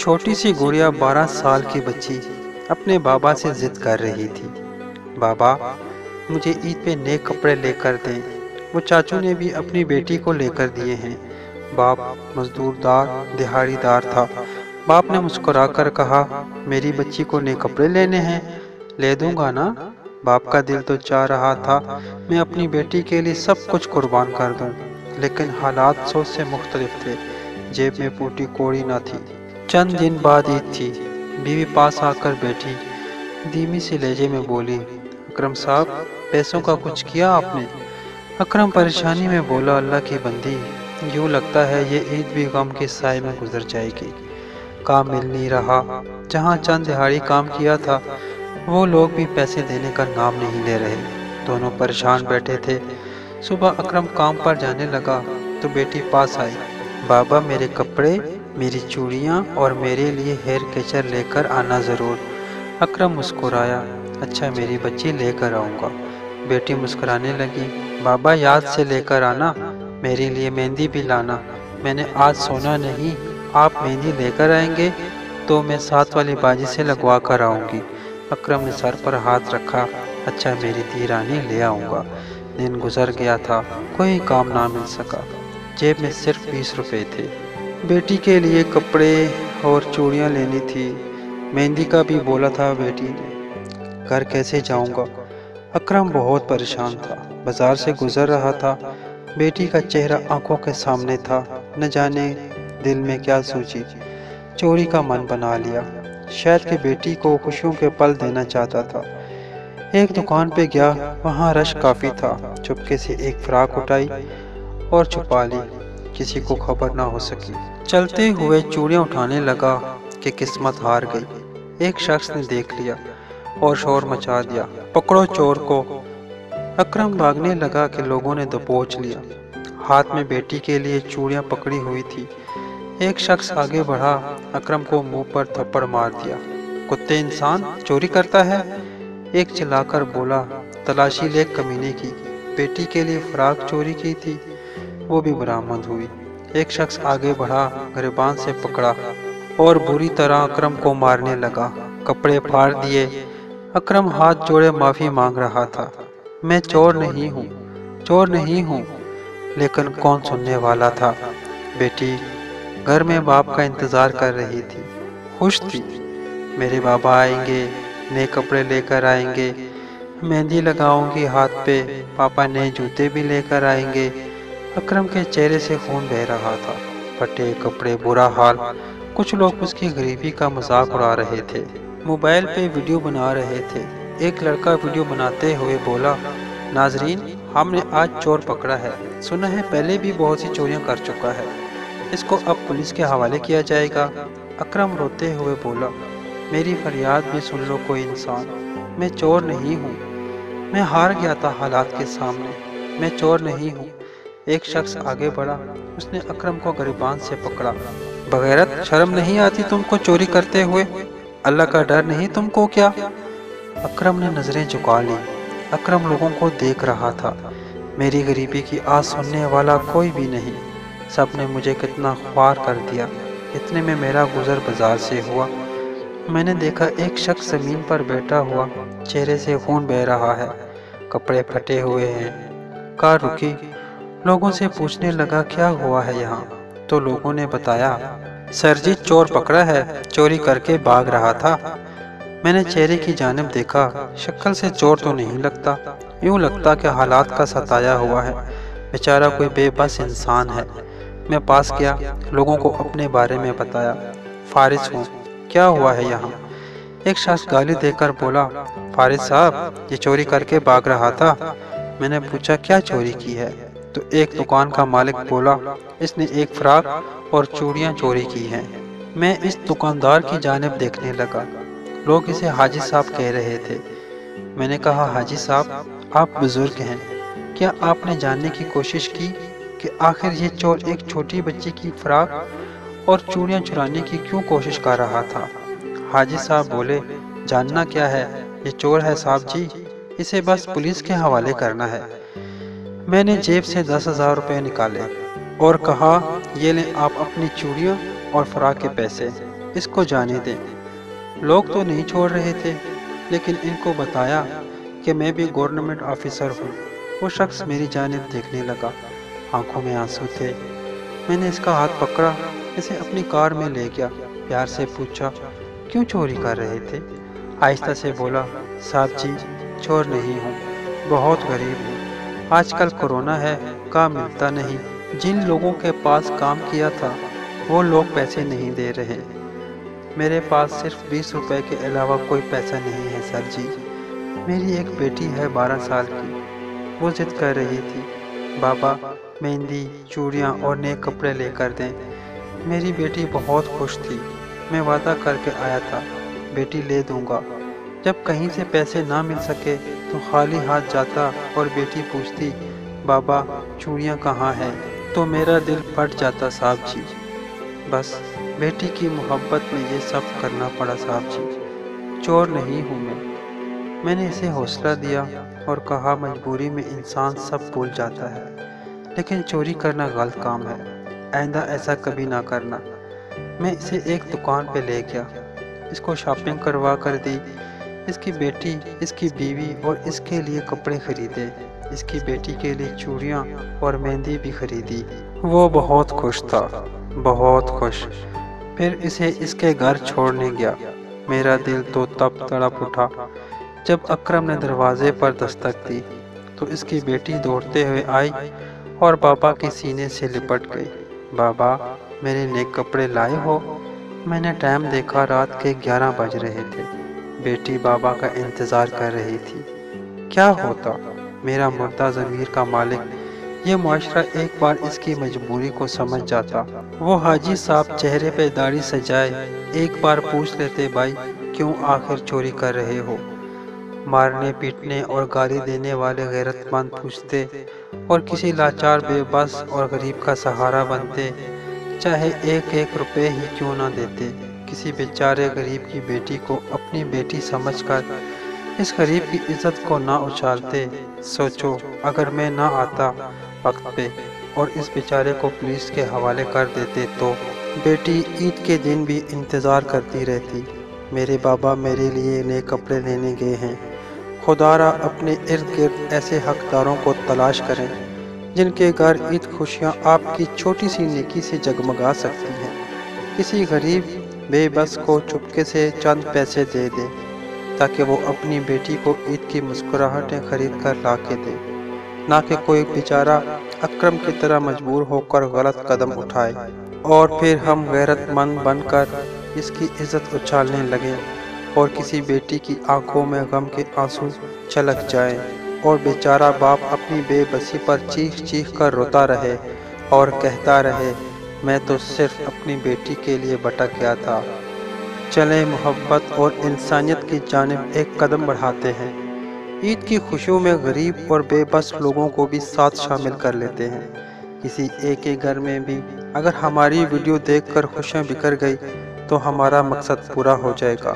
چھوٹی سی گڑیا 12 سال کی بچی اپنے بابا سے ضد کر رہی تھی، بابا مجھے عید پہ نئے کپڑے لے کر دیں۔ وہ چاچو نے بھی اپنی بیٹی کو لے کر دیے ہیں۔ باپ مزدور دار دہاڑی دار تھا۔ باپ نے مسکرا کر کہا، میری بچی کو نئے کپڑے لینے ہیں، لے دوں گا نا۔ باپ کا دل تو چاہ رہا تھا میں اپنی بیٹی کے لیے سب کچھ قربان کر دوں، لیکن حالات سوچ سے مختلف تھے۔ جیب میں پوٹی کوڑی نہ تھی۔ چند دن بعد عید تھی۔ بیوی پاس آ کر بیٹھی، دھیمی سی لہجے میں بولی، اکرم صاحب پیسوں کا کچھ کیا آپ نے؟ اکرم پریشانی میں بولا، اللہ کی بندی، یوں لگتا ہے یہ عید بھی غم کے سائے میں گزر جائے گی۔ کام مل نہیں رہا۔ جہاں چند دہاڑی کام کیا تھا وہ لوگ بھی پیسے دینے کا نام نہیں لے رہے۔ دونوں پریشان بیٹھے تھے۔ صبح اکرم کام پر جانے لگا تو بیٹی پاس آئی، بابا میرے کپڑے، میری چوڑیاں اور میرے لیے ہیئر کیچر لے کر آنا ضرور۔ اکرم مسکرایا، اچھا میری بچی لے کر آؤں گا۔ بیٹی مسکرانے لگی، بابا یاد سے لے کر آنا، میرے لیے مہندی بھی لانا۔ میں نے آج سونا نہیں، آپ مہندی لے کر آئیں گے تو میں ساتھ والی باجی سے لگوا کر آؤں گی۔ اکرم نے سر پر ہاتھ رکھا، اچھا میری دی رانی لے آؤں گا۔ دن گزر گیا تھا، کوئی کام نہ مل سکا۔ جیب میں صرف 20 روپے تھے۔ بیٹی کے لیے کپڑے اور چوڑیاں لینی تھی، مہندی کا بھی بولا تھا بیٹی نے۔ گھر کیسے جاؤں گا؟ اکرم بہت پریشان تھا۔ بازار سے گزر رہا تھا، بیٹی کا چہرہ آنکھوں کے سامنے تھا۔ نہ جانے دل میں کیا سوچی، چوری کا من بنا لیا۔ شاید کہ بیٹی کو خوشیوں کے پل دینا چاہتا تھا۔ ایک دکان پہ گیا، وہاں رش کافی تھا۔ چپکے سے ایک فراق اٹھائی اور چھپا لی، کسی کو خبر نہ ہو سکی۔ چلتے ہوئے چوڑیاں اٹھانے لگا کہ قسمت ہار گئی۔ ایک شخص نے دیکھ لیا اور شور مچا دیا، پکڑو چور کو۔ اکرم بھاگنے لگا کہ لوگوں نے دبوچ لیا۔ ہاتھ میں بیٹی کے لیے چوڑیاں پکڑی ہوئی تھی۔ ایک شخص آگے بڑھا، اکرم کو منہ پر تھپڑ مار دیا، کتے انسان چوری کرتا ہے۔ ایک چلا کر بولا، تلاشی لے کمینے کی، بیٹی کے لیے فراق چوری کی تھی، وہ بھی برآمد ہوئی۔ ایک شخص آگے بڑھا، گریبان سے پکڑا اور بری طرح اکرم کو مارنے لگا، کپڑے پھاڑ دیے۔ اکرم ہاتھ جوڑے معافی مانگ رہا تھا، میں چور نہیں ہوں، چور نہیں ہوں، لیکن کون سننے والا تھا؟ بیٹی گھر میں باپ کا انتظار کر رہی تھی، خوش تھی، میرے بابا آئیں گے، نئے کپڑے لے کر آئیں گے، مہندی لگاؤں گی ہاتھ پہ، پاپا نئے جوتے بھی لے کر آئیں گے۔ اکرم کے چہرے سے خون بہہ رہا تھا، پھٹے کپڑے، برا حال۔ کچھ لوگ اس کی غریبی کا مذاق اڑا رہے تھے، موبائل پہ ویڈیو بنا رہے تھے۔ ایک لڑکا ویڈیو بناتے ہوئے بولا، ناظرین ہم نے آج چور پکڑا ہے، سنا ہے پہلے بھی بہت سی چوریاں کر چکا ہے، اس کو اب پولیس کے حوالے کیا جائے گا۔ اکرم روتے ہوئے بولا، میری فریاد بھی سن لو کوئی انسان، میں چور نہیں ہوں، میں ہار گیا تھا حالات کے سامنے، میں چور نہیں ہوں۔ ایک شخص آگے بڑھا، اس نے اکرم کو گریبان سے پکڑا، بغیرت شرم نہیں آتی تم کو چوری کرتے ہوئے؟ اللہ کا ڈر نہیں تم کو کیا؟ اکرم نے نظریں جھکا لی۔ اکرم لوگوں کو دیکھ رہا تھا، میری غریبی کی آواز سننے والا کوئی بھی نہیں، سب نے مجھے کتنا خوار کر دیا۔ اتنے میں میرا گزر بازار سے ہوا، میں نے دیکھا ایک شخص زمین پر بیٹھا ہوا، چہرے سے خون بہہ رہا ہے، کپڑے پھٹے ہوئے ہیں۔ کار رکی، لوگوں سے پوچھنے لگا کیا ہوا ہے یہاں، تو لوگوں نے بتایا، سر جی چور پکڑا ہے، چوری کر کے بھاگ رہا تھا۔ میں نے چہرے کی جانب دیکھا، شکل سے چور تو نہیں لگتا، یوں لگتا کہ حالات کا ستایا ہوا ہے، بیچارہ کوئی بے بس انسان ہے۔ میں پاس گیا، لوگوں کو اپنے بارے میں بتایا، فارس ہوں، کیا ہوا ہے یہاں؟ ایک شخص گالی دے کر بولا، فارس صاحب یہ چوری کر کے بھاگ رہا تھا۔ میں نے پوچھا کیا چوری کی ہے؟ تو ایک دکان کا مالک بولا، اس نے ایک فراق اور چوڑیاں چوری کی ہیں۔ میں اس دکاندار کی جانب دیکھنے لگا، لوگ اسے حاجی صاحب کہہ رہے تھے۔ میں نے کہا، حاجی صاحب آپ بزرگ ہیں، کیا آپ نے جاننے کی کوشش کی کہ آخر یہ چور ایک چھوٹی بچی کی فراق اور چوڑیاں چرانے کی کیوں کوشش کر رہا تھا؟ حاجی صاحب بولے، جاننا کیا ہے، یہ چور ہے صاحب جی، اسے بس پولیس کے حوالے کرنا ہے۔ میں نے جیب سے 10,000 روپے نکالے اور کہا، یہ لیں آپ اپنی چوڑیاں اور فراق کے پیسے۔ اس کو جانے دیں۔ لوگ تو نہیں چھوڑ رہے تھے، لیکن ان کو بتایا کہ میں بھی گورنمنٹ آفیسر ہوں۔ وہ شخص میری جانب دیکھنے لگا، آنکھوں میں آنسو تھے۔ میں نے اس کا ہاتھ پکڑا، اسے اپنی کار میں لے گیا، پیار سے پوچھا کیوں چوری کر رہے تھے؟ آہستہ سے بولا، صاحب جی چور نہیں ہوں، بہت غریب ہوں، آج کل کورونا ہے، کام ملتا نہیں، جن لوگوں کے پاس کام کیا تھا وہ لوگ پیسے نہیں دے رہے، میرے پاس صرف 20 روپے کے علاوہ کوئی پیسہ نہیں ہے سر جی۔ میری ایک بیٹی ہے 12 سال کی، وہ ضد کر رہی تھی، بابا مہندی، چوڑیاں اور نئے کپڑے لے کر دیں۔ میری بیٹی بہت خوش تھی، میں وعدہ کر کے آیا تھا بیٹی لے دوں گا۔ جب کہیں سے پیسے نہ مل سکے تو خالی ہاتھ جاتا اور بیٹی پوچھتی، بابا چوڑیاں کہاں ہیں؟ تو میرا دل پھٹ جاتا صاحب جی۔ بس بیٹی کی محبت میں یہ سب کرنا پڑا صاحب جی، چور نہیں ہوں میں نے اسے حوصلہ دیا اور کہا مجبوری میں انسان سب بھول جاتا ہے، لیکن چوری کرنا غلط کام ہے، آئندہ ایسا کبھی نہ کرنا۔ میں اسے ایک دکان پہ لے گیا، اس کو شاپنگ کروا کر دی، اس کی بیٹی، اس کی بیوی اور اس کے لیے کپڑے خریدے، اس کی بیٹی کے لیے چوڑیاں اور مہندی بھی خریدی۔ وہ بہت خوش تھا، بہت خوش۔ پھر اسے اس کے گھر چھوڑنے گیا۔ میرا دل تو تب تڑپ اٹھا جب اکرم نے دروازے پر دستک دی تو اس کی بیٹی دوڑتے ہوئے آئی اور بابا کے سینے سے لپٹ گئی۔ بابا میرے نئے کپڑے لائے ہو؟ میں نے ٹائم دیکھا، رات کے 11 بج رہے تھے۔ بیٹی بابا کا انتظار کر رہی تھی۔ کیا ہوتا میرا مردہ ضمیر کا مالک، یہ معاشرہ ایک بار اس کی مجبوری کو سمجھ جاتا۔ وہ حاجی صاحب چہرے پہ داڑھی سجائے ایک بار پوچھ لیتے، بھائی کیوں آخر چوری کر رہے ہو؟ مارنے پیٹنے اور گالی دینے والے غیرت مند پوچھتے اور کسی لاچار بے بس اور غریب کا سہارا بنتے، چاہے ایک ایک روپے ہی کیوں نہ دیتے۔ کسی بیچارے غریب کی بیٹی کو اپنی بیٹی سمجھ کر اس غریب کی عزت کو نہ اچھالتے۔ سوچو اگر میں نہ آتا وقت پہ اور اس بیچارے کو پولیس کے حوالے کر دیتے تو بیٹی عید کے دن بھی انتظار کرتی رہتی، میرے بابا میرے لیے نئے کپڑے لینے گئے ہیں۔ خدا را اپنے ارد گرد ایسے حقداروں کو تلاش کریں جن کے گھر عید خوشیاں آپ کی چھوٹی سی نیکی سے جگمگا سکتی ہیں۔ کسی غریب بے بس کو چپکے سے چند پیسے دے دیں تاکہ وہ اپنی بیٹی کو عید کی مسکراہٹیں خرید کر لا کے دے، نہ کہ کوئی بیچارہ اکرم کی طرح مجبور ہو کر غلط قدم اٹھائے اور پھر ہم غیرت مند بن کر اس کی عزت اچھالنے لگیں اور کسی بیٹی کی آنکھوں میں غم کے آنسو چھلک جائیں اور بیچارہ باپ اپنی بے بسی پر چیخ چیخ کر روتا رہے اور کہتا رہے، میں تو صرف اپنی بیٹی کے لیے بھٹک گیا تھا۔ چلیں محبت اور انسانیت کی جانب ایک قدم بڑھاتے ہیں، عید کی خوشیوں میں غریب اور بے بس لوگوں کو بھی ساتھ شامل کر لیتے ہیں۔ کسی ایک کے گھر میں بھی اگر ہماری ویڈیو دیکھ کر خوشیاں بکھر گئی تو ہمارا مقصد پورا ہو جائے گا۔